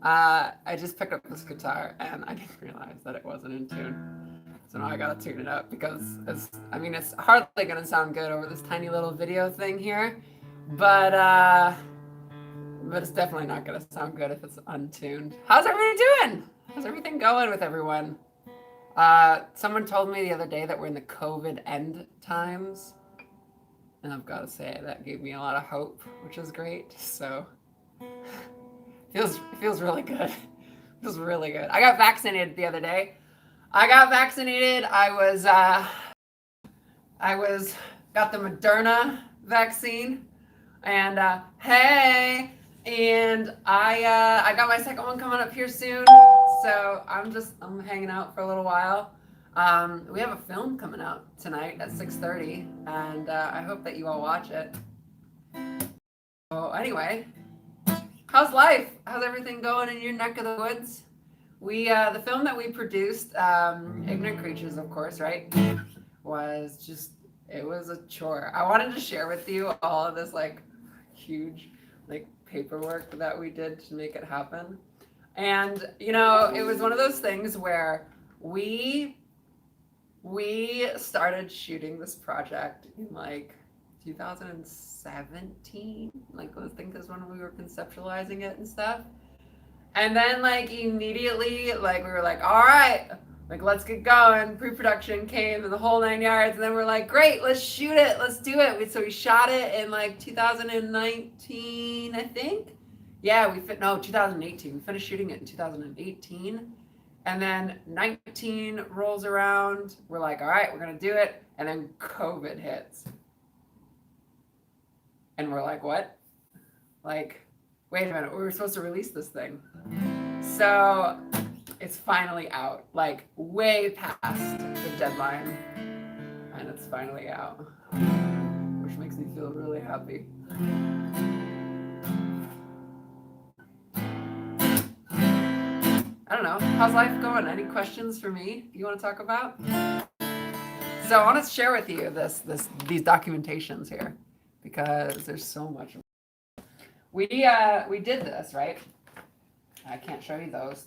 I just picked up this guitar and I didn't realize that it wasn't in tune. So now I gotta tune it up because it's hardly gonna sound good over this tiny little video thing here, but it's definitely not gonna sound good if it's untuned. How's everybody doing? How's everything going with everyone? Someone told me the other day that we're in the COVID end times, and I've got to say that gave me a lot of hope, which is great. So feels really good. Feels really good. I got vaccinated the other day. I got the Moderna vaccine, and I got my second one coming up here soon. So I'm hanging out for a little while. We have a film coming out tonight at 6:30, and I hope that you all watch it. So anyway, how's life? How's everything going in your neck of the woods? The film that we produced, Ignorant Creatures, of course, right? It was a chore. I wanted to share with you all of this like huge like paperwork that we did to make it happen. And it was one of those things where we started shooting this project in like 2017. Like I think is when we were conceptualizing it and stuff. And then like immediately like we were like, all right, like let's get going. Pre-production came and the whole 9 yards, and then we're like, great, let's shoot it, let's do it. So we shot it in like 2019, I think. Yeah, 2018. We finished shooting it in 2018. And then 19 rolls around. We're like, all right, we're gonna do it. And then COVID hits. And we're like, what? Like, wait a minute, we were supposed to release this thing. So it's finally out, like way past the deadline. And it's finally out, which makes me feel really happy. I don't know, how's life going? Any questions for me you want to talk about? So I want to share with you these documentations here because there's so much. We did this, right? I can't show you those.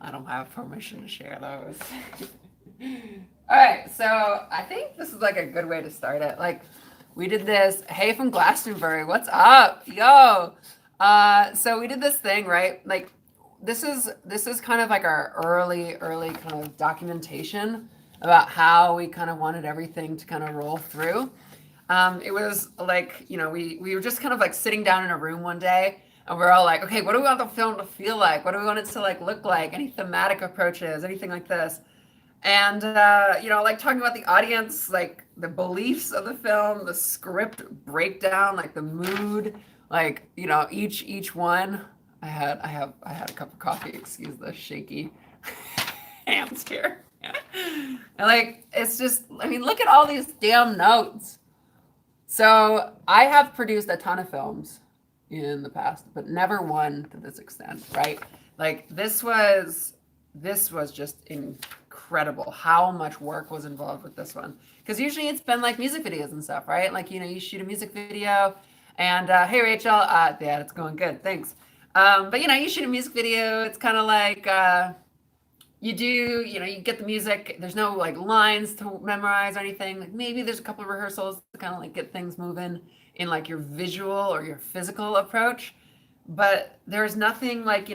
I don't have permission to share those. All right, so I think this is like a good way to start it. Like, we did this. Hey, from Glastonbury, what's up, yo? So we did this thing, right? Like, this is kind of like our early kind of documentation about how we kind of wanted everything to kind of roll through. It was like, we were just kind of like sitting down in a room one day, and we're all like, okay, what do we want the film to feel like? What do we want it to like look like? Any thematic approaches, anything like this? And like talking about the audience, like the beliefs of the film, the script breakdown, like the mood, like each one. I had a cup of coffee. Excuse the shaky hands here. And like it's just, look at all these damn notes. So I have produced a ton of films in the past, but never one to this extent, right? Like this was just incredible how much work was involved with this one. Because usually it's been like music videos and stuff, right? Like, you shoot a music video and, hey, Rachel, yeah, it's going good, thanks. But, you shoot a music video, it's kind of like, you get the music, there's no like lines to memorize or anything. Like maybe there's a couple of rehearsals to kind of like get things moving in like your visual or your physical approach. But there's nothing like,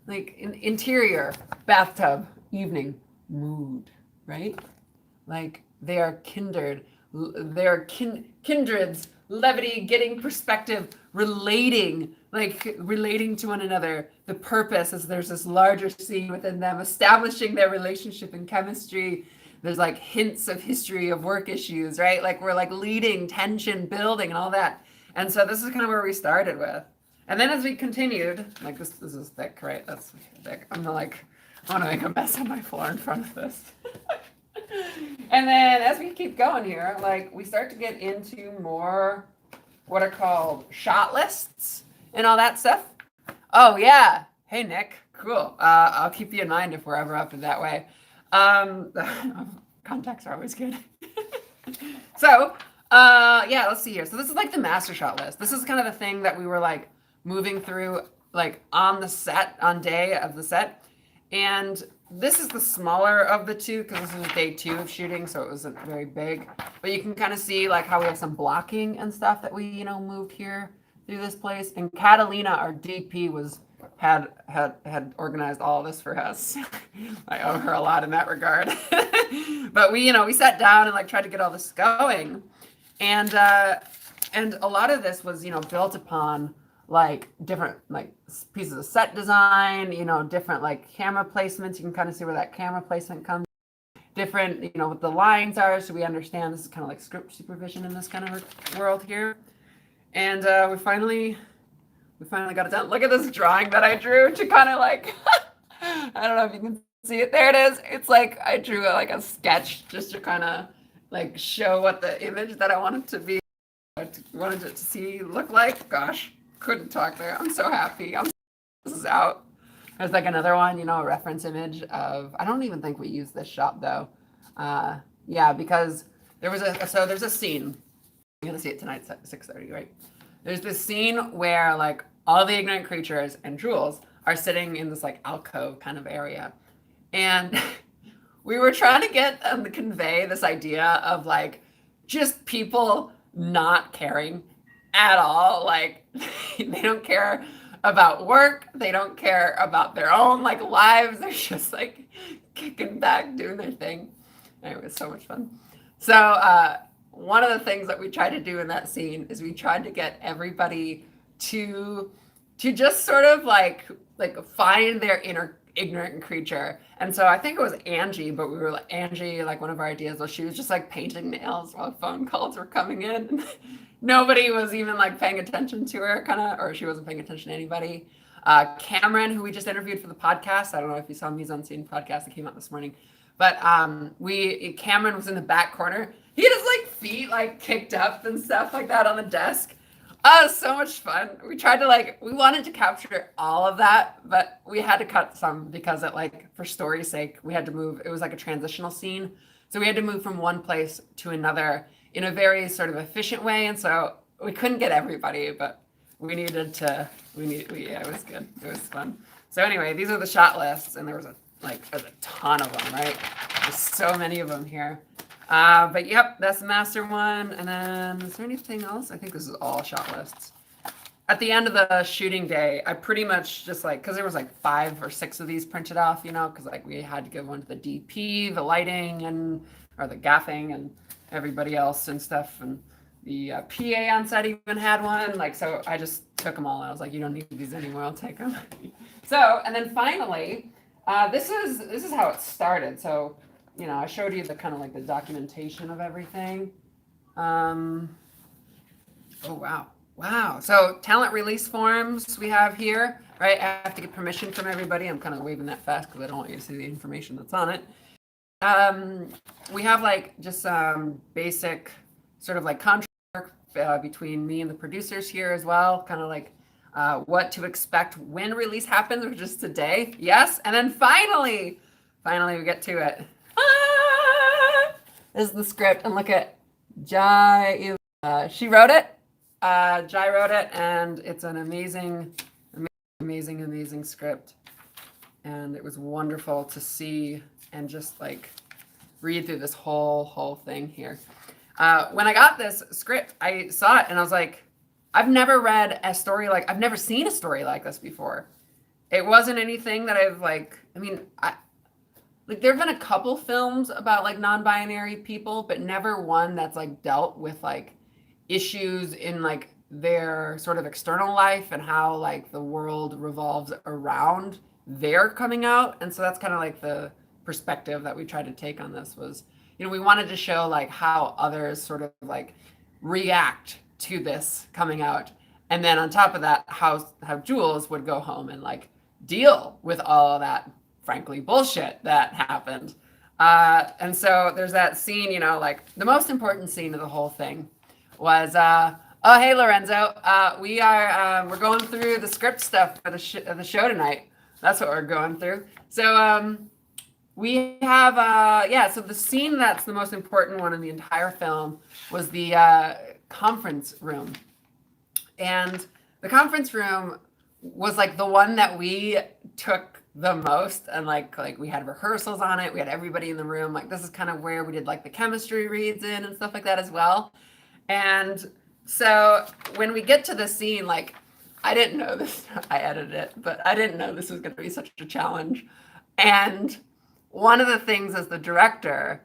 like interior, bathtub, evening, mood, right? Like they are kindreds, levity, getting perspective, relating to one another. The purpose is there's this larger scene within them, establishing their relationship and chemistry. There's like hints of history of work issues, right? Like we're like leading, tension building and all that. And so this is kind of where we started with. And then as we continued, like this is thick, right? That's thick. I want to make a mess on my floor in front of this. And then as we keep going here, like we start to get into more what are called shot lists and all that stuff. Oh yeah. Hey Nick, cool. I'll keep you in mind if we're ever up in that way. Contacts are always good. So yeah, let's see here. So this is like the master shot list. This is kind of the thing that we were like moving through like on the set, on day of the set. And this is the smaller of the two because this is day 2 of shooting, so it wasn't very big. But you can kind of see like how we have some blocking and stuff that we, moved here through this place. And Catalina, our DP, had organized all this for us. I owe her a lot in that regard. But we sat down and like tried to get all this going, and a lot of this was built upon like different like pieces of set design, different like camera placements. You can kind of see where that camera placement comes. Different, what the lines are, so we understand this is kind of like script supervision in this kind of world here. And we finally got it done. Look at this drawing that I drew to kind of like, I don't know if you can see it. There it is. It's like I drew like a sketch just to kind of like show what the image that I wanted to be, wanted it to look like. Gosh, couldn't talk there. I'm so happy. This is out. There's like another one, a reference image of, I don't even think we used this shot though. Yeah, because there's a scene. You're gonna see it tonight at 6:30, right? There's this scene where like all the ignorant creatures and Jules are sitting in this like alcove kind of area. And we were trying to get them to convey this idea of like just people not caring at all. Like they don't care about work. They don't care about their own like lives. They're just like kicking back, doing their thing. Anyway, it was so much fun. So one of the things that we tried to do in that scene is we tried to get everybody to just sort of like find their inner ignorant creature. And so I think it was Angie, but we were like Angie, like one of our ideas was she was just like painting nails while phone calls were coming in. Nobody was even like paying attention to her or she wasn't paying attention to anybody. Cameron, who we just interviewed for the podcast. I don't know if you saw Mise en Scene podcast that came out this morning, but Cameron was in the back corner. He had his like feet like kicked up and stuff like that on the desk. Oh, so much fun. We tried to we wanted to capture all of that, but we had to cut some because for story's sake, we had to move. It was like a transitional scene. So we had to move from one place to another in a very sort of efficient way. And so we couldn't get everybody, but we needed to, yeah, it was good. It was fun. So anyway, these are the shot lists, and there's a ton of them, right? There's so many of them here. But yep, that's the master one. And then is there anything else? I think this is all shot lists. At the end of the shooting day, I pretty much just because there was 5 or 6 of these printed off, because we had to give one to the DP, the lighting or the gaffing and everybody else and stuff. And the PA on set even had one. So I just took them all. I was like, you don't need these anymore. I'll take them. So, and then finally, this is how it started. So, I showed you the kind of the documentation of everything. Oh, wow. So talent release forms we have here, right? I have to get permission from everybody. I'm kind of waving that fast because I don't want you to see the information that's on it. We have just basic sort of contract between me and the producers here as well. Kind of what to expect when release happens, or just today. Yes. And then finally we get to it. This is the script, and look at Jai. She wrote it. Jai wrote it, and it's an amazing script. And it was wonderful to see and just read through this whole thing here. When I got this script, I saw it and I was like, I've never read a story I've never seen a story like this before. It wasn't anything that I've there have been a couple films about non-binary people, but never one that's dealt with issues in their sort of external life and how the world revolves around their coming out. And so that's kind of the perspective that we tried to take on this was, we wanted to show how others sort of react to this coming out. And then on top of that, how Jules would go home and deal with all of that, frankly, bullshit that happened. And so there's that scene, the most important scene of the whole thing was, oh, hey, Lorenzo, we're going through the script stuff for the show tonight. That's what we're going through. So we have, so the scene that's the most important one in the entire film was the conference room. And the conference room was like the one that we took the most, and like we had rehearsals on it. We had everybody in the room. Like this is kind of where we did like the chemistry reads in and stuff like that as well. And so when we get to the scene, like I didn't know this, I edited it, but I didn't know this was going to be such a challenge. And one of the things as the director,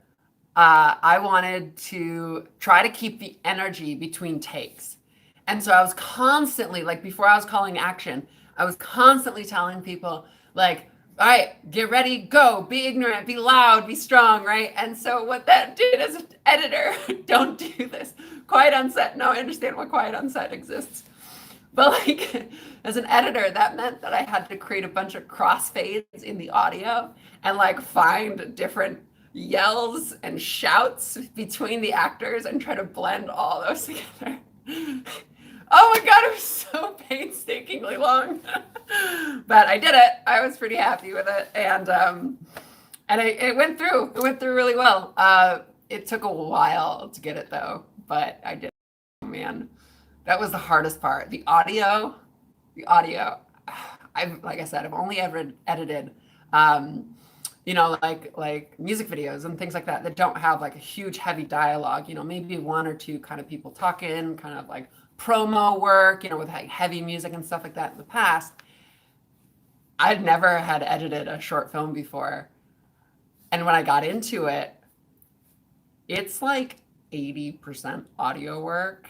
I wanted to try to keep the energy between takes. And so I was constantly, like before I was calling action, I was constantly telling people, like, all right, get ready, go, be ignorant, be loud, be strong, right? And so what that did as an editor, don't do this. Quiet on set. No, I understand why quiet on set exists. But like as an editor, that meant that I had to create a bunch of crossfades in the audio and like find different yells and shouts between the actors and try to blend all those together. Oh my God, it was so painstakingly long. But I did it. I was pretty happy with it. And it went through. It went through really well. It took a while to get it though, but I did. Oh, man, that was the hardest part. The audio. Like I said, I've only ever edited, like music videos and things like that don't have like a huge heavy dialogue. Maybe one or two kind of people talking, kind of like promo work, with like heavy music and stuff like that in the past. I'd never had edited a short film before. And when I got into it, it's like 80% audio work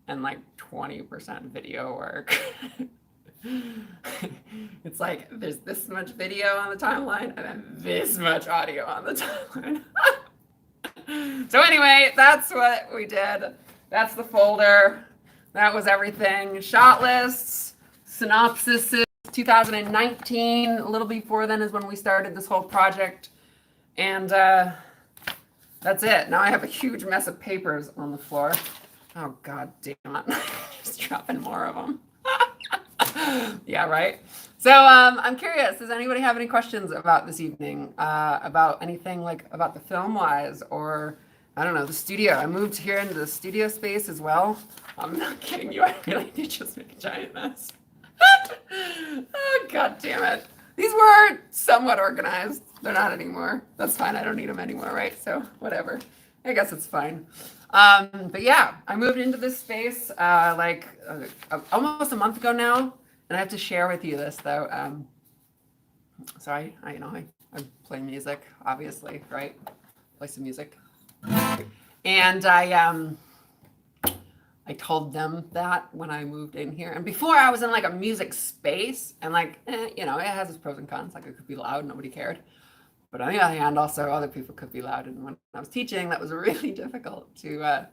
and like 20% video work. It's like there's this much video on the timeline and then this much audio on the timeline. So anyway, that's what we did. That's the folder. That was everything. Shot lists, synopsises. 2019, a little before then is when we started this whole project. And that's it. Now I have a huge mess of papers on the floor. Oh, God damn it. Just dropping more of them. Yeah, right. So I'm curious, does anybody have any questions about this evening? About anything like about the film wise, or I don't know, the studio. I moved here into the studio space as well. I'm not kidding you. I really did just make a giant mess. Oh, God damn it. These were somewhat organized. They're not anymore. That's fine. I don't need them anymore, right? So whatever. I guess it's fine. But yeah, I moved into this space almost a month ago now, and I have to share with you this though. So I play music, obviously, right? Play some music, and I told them that when I moved in here, and before I was in like a music space, and it has its pros and cons. Like it could be loud, nobody cared. But on the other hand, also other people could be loud. And when I was teaching, that was really difficult to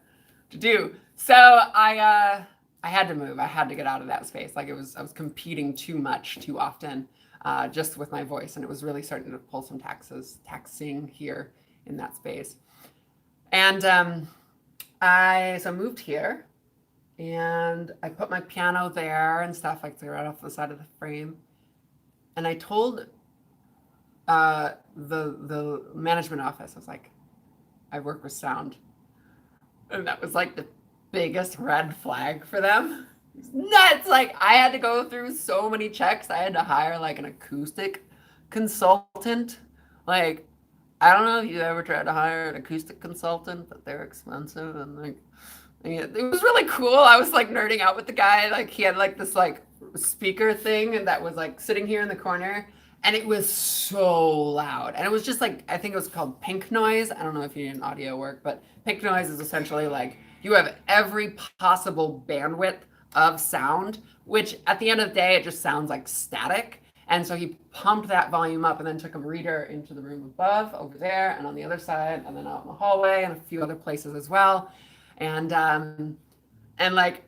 do. So I had to move. I had to get out of that space. Like I was competing too much, too often, just with my voice, and it was really starting to pull some taxing here in that space. And I moved here, and I put my piano there and stuff like right off the side of the frame, and I told the management office, I was like, I work with sound. And that was like the biggest red flag for them. It's nuts. Like I had to go through so many checks. I had to hire like an acoustic consultant. Like, I don't know if you ever tried to hire an acoustic consultant, but they're expensive. And like, it was really cool. I was like nerding out with the guy. Like he had like this like speaker thing and that was like sitting here in the corner. And it was so loud. And it was just like, I think it was called pink noise. I don't know if you're in audio work, but pink noise is essentially like you have every possible bandwidth of sound, which at the end of the day, it just sounds like static. And so he pumped that volume up and then took a reader into the room above, over there, and on the other side, and then out in the hallway and a few other places as well. And like,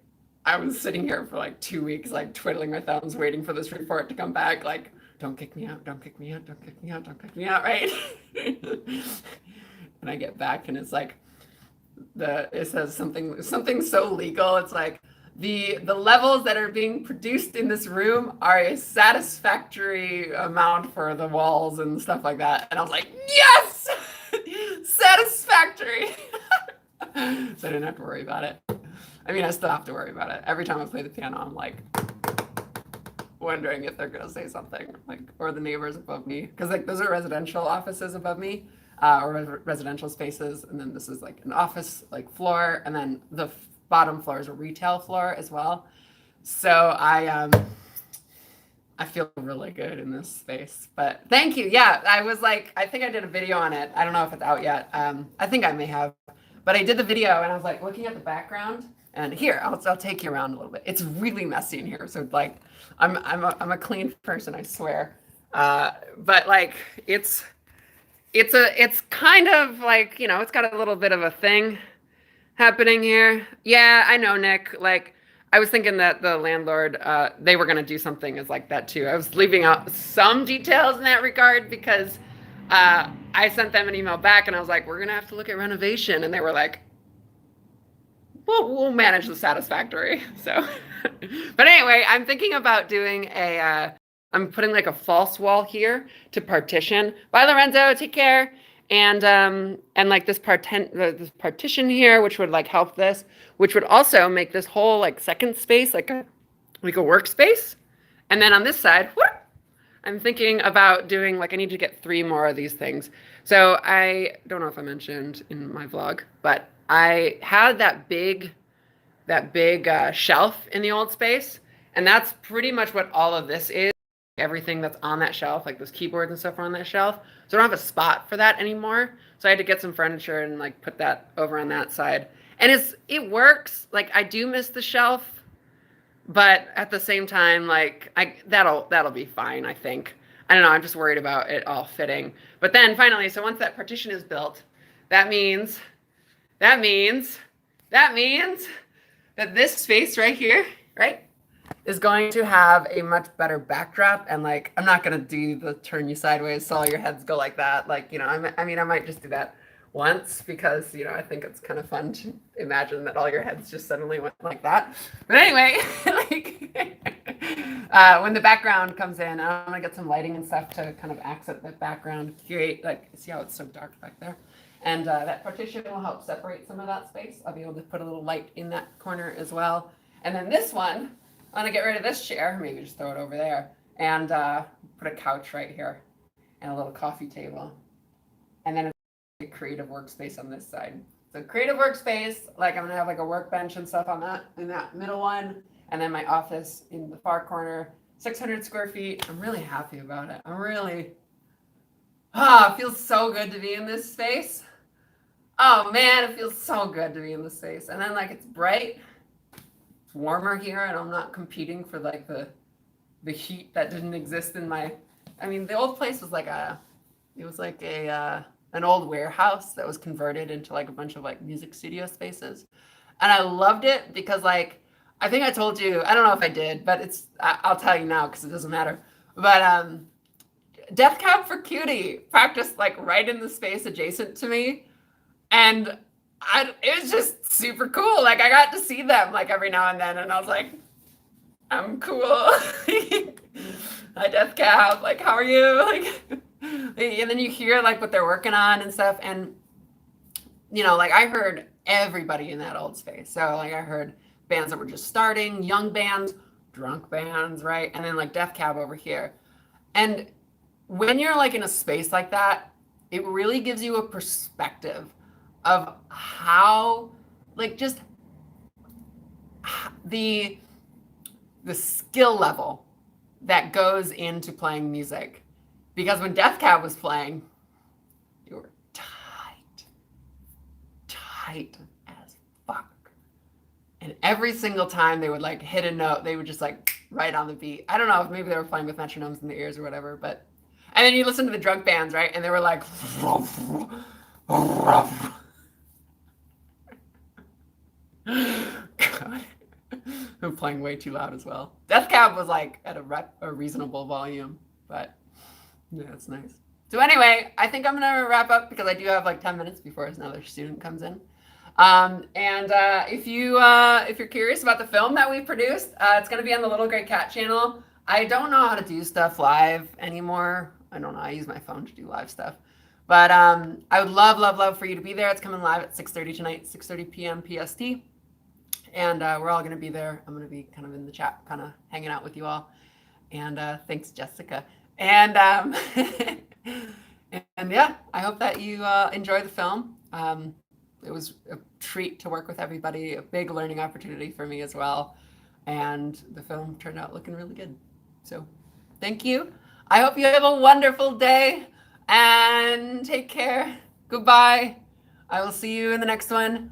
I was sitting here for like 2 weeks, like twiddling my thumbs, waiting for this report to come back, like, don't kick me out, don't kick me out, don't kick me out, don't kick me out, right? And I get back and it's like, it says something so legal. It's like, the levels that are being produced in this room are a satisfactory amount for the walls and stuff like that. And I was like, yes, satisfactory. So I didn't have to worry about it. I mean, I still have to worry about it. Every time I play the piano, I'm like, wondering if they're gonna say something, like, or the neighbors above me, because like those are residential offices above me, or residential spaces, and then this is like an office like floor, and then the bottom floor is a retail floor as well. So I feel really good in this space, but thank you. Yeah, I was like, I think I did a video on it. I don't know if it's out yet. I think I may have, but I did the video and I was like looking at the background. And here, I'll take you around a little bit. It's really messy in here, so like, I'm a clean person, I swear. But like, it's kind of like, you know, it's got a little bit of a thing happening here. Yeah, I know, Nick. Like, I was thinking that the landlord, they were gonna do something as like that too. I was leaving out some details in that regard because I sent them an email back and I was like, we're gonna have to look at renovation, and they were like, we'll manage the satisfactory. So, but anyway, I'm thinking about doing I'm putting like a false wall here to partition. Bye, Lorenzo. Take care. And like this partition here, which would like help this, which would also make this whole like second space like a workspace. And then on this side, whoop, I'm thinking about doing like, I need to get 3 more of these things. So I don't know if I mentioned in my vlog, but I had that big shelf in the old space, and that's pretty much what all of this is. Everything that's on that shelf, like those keyboards and stuff are on that shelf. So I don't have a spot for that anymore. So I had to get some furniture and like put that over on that side. And it works. Like, I do miss the shelf, but at the same time, like that'll be fine, I think. I don't know, I'm just worried about it all fitting. But then finally, so once that partition is built, that means that this space right here, right, is going to have a much better backdrop. And like, I'm not going to do the turn you sideways so all your heads go like that. Like, you know, I mean, I might just do that once because, you know, I think it's kind of fun to imagine that all your heads just suddenly went like that. But anyway, like, when the background comes in, I'm going to get some lighting and stuff to kind of accent that background, create, like, see how it's so dark back there? And that partition will help separate some of that space. I'll be able to put a little light in that corner as well. And then this one, I'm gonna get rid of this chair, maybe just throw it over there, and put a couch right here, and a little coffee table. And then a creative workspace on this side. So creative workspace, like I'm gonna have like a workbench and stuff on that, in that middle one, and then my office in the far corner, 600 square feet. I'm really happy about it. I'm really, it feels so good to be in this space. Oh man, it feels so good to be in this space. And then like it's bright, it's warmer here, and I'm not competing for like the heat that didn't exist in my, I mean, the old place was like an old warehouse that was converted into like a bunch of like music studio spaces. And I loved it because like, I think I told you, I don't know if I did, but I'll tell you now because it doesn't matter. But Death Cab for Cutie practiced like right in the space adjacent to me. And it was just super cool. Like I got to see them like every now and then, and I was like, I'm cool. Hi, Death Cab. Like, how are you? Like, and then you hear like what they're working on and stuff. And you know, like I heard everybody in that old space. So like I heard bands that were just starting, young bands, drunk bands, right? And then like Death Cab over here. And when you're like in a space like that, it really gives you a perspective of how, like, just the skill level that goes into playing music. Because when Death Cab was playing, you were tight as fuck. And every single time they would like hit a note, they would just like right on the beat. I don't know if maybe they were playing with metronomes in their ears or whatever, but, and then you listen to the drunk bands, right? And they were like, God. I'm playing way too loud as well. Death Cab was like at a reasonable volume, but yeah, it's nice. So anyway, I think I'm gonna wrap up because I do have like 10 minutes before another student comes in. If you're curious about the film that we produced, it's gonna be on the Little Grey Cat channel. I don't know how to do stuff live anymore. I don't know. I use my phone to do live stuff. But I would love for you to be there. It's coming live at 6:30 tonight, 6:30 p.m. PST. And we're all going to be there. I'm going to be kind of in the chat, kind of hanging out with you all. And thanks, Jessica. And and yeah, I hope that you enjoy the film. It was a treat to work with everybody, a big learning opportunity for me as well. And the film turned out looking really good. So thank you. I hope you have a wonderful day and take care. Goodbye. I will see you in the next one.